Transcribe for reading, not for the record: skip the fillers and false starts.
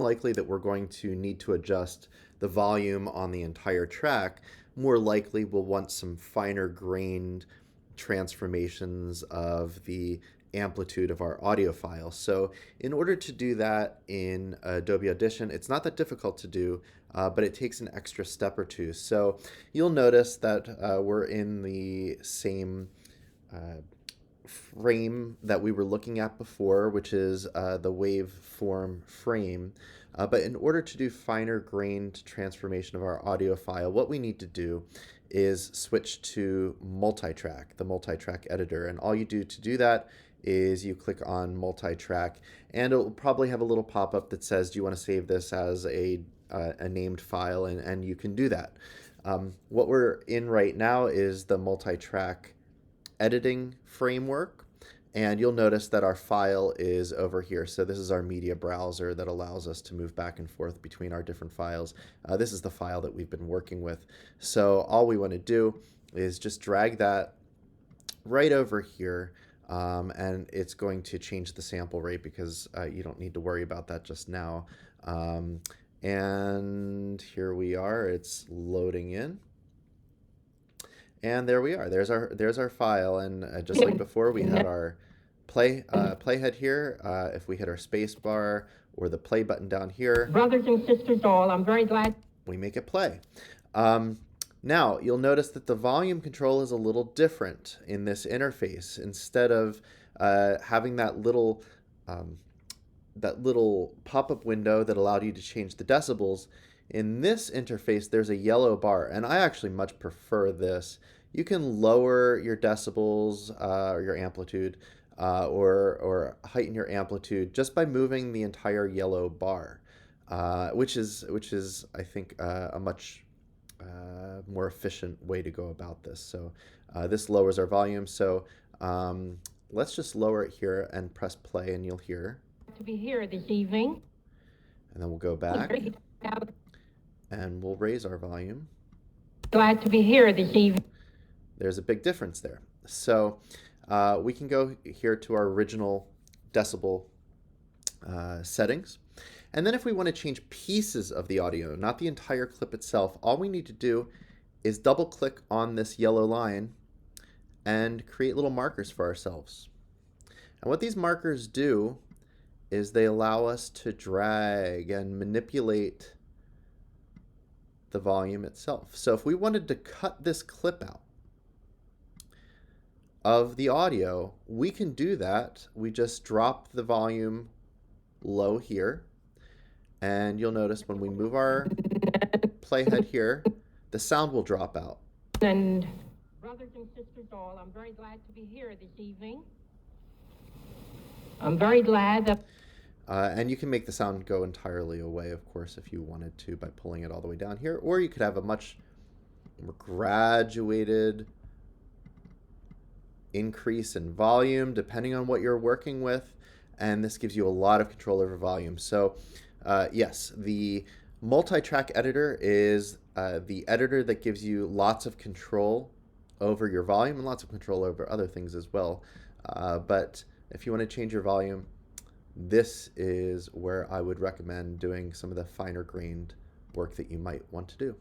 likely that we're going to need to adjust the volume on the entire track. More likely we'll want some finer grained transformations of the amplitude of our audio file. So in order to do that in Adobe Audition, it's not that difficult to do, but it takes an extra step or two. So you'll notice that we're in the same frame that we were looking at before, which is the waveform frame. But in order to do finer grained transformation of our audio file, what we need to do is switch to multi-track, the multi-track editor. And all you do to do that is you click on multi-track, and it will probably have a little pop-up that says, do you want to save this as a named file? And you can do that. What we're in right now is the multi-track editing framework, and you'll notice that our file is over here. So this is our media browser that allows us to move back and forth between our different files. This is the file that we've been working with. So all we want to do is just drag that right over here, and it's going to change the sample rate because you don't need to worry about that just now. And here we are, it's loading in. And there we are. There's our file, and just like before, we had our playhead here. If we hit our space bar or the play button down here, brothers and sisters all, I'm very glad we make it play. Now you'll notice that the volume control is a little different in this interface. Instead of having that little pop-up window that allowed you to change the decibels, in this interface, there's a yellow bar, and I actually much prefer this. You can lower your decibels or your amplitude or heighten your amplitude just by moving the entire yellow bar, which is I think a much more efficient way to go about this. So this lowers our volume. So let's just lower it here and press play, and you'll hear. To be here this evening. And then we'll go back. And we'll raise our volume. Glad to be here this evening. There's a big difference there. So we can go here to our original decibel settings. And then if we want to change pieces of the audio, not the entire clip itself, all we need to do is double click on this yellow line and create little markers for ourselves. And what these markers do is they allow us to drag and manipulate the volume itself. So if we wanted to cut this clip out of the audio, we can do that. We just drop the volume low here, and you'll notice when we move our playhead here, the sound will drop out. And brothers and sisters all, I'm very glad to be here this evening. I'm very glad that and you can make the sound go entirely away, of course, if you wanted to, by pulling it all the way down here. Or you could have a much more graduated increase in volume, depending on what you're working with. And this gives you a lot of control over volume. So yes, the multi-track editor is the editor that gives you lots of control over your volume and lots of control over other things as well. But if you want to change your volume, this is where I would recommend doing some of the finer grained work that you might want to do.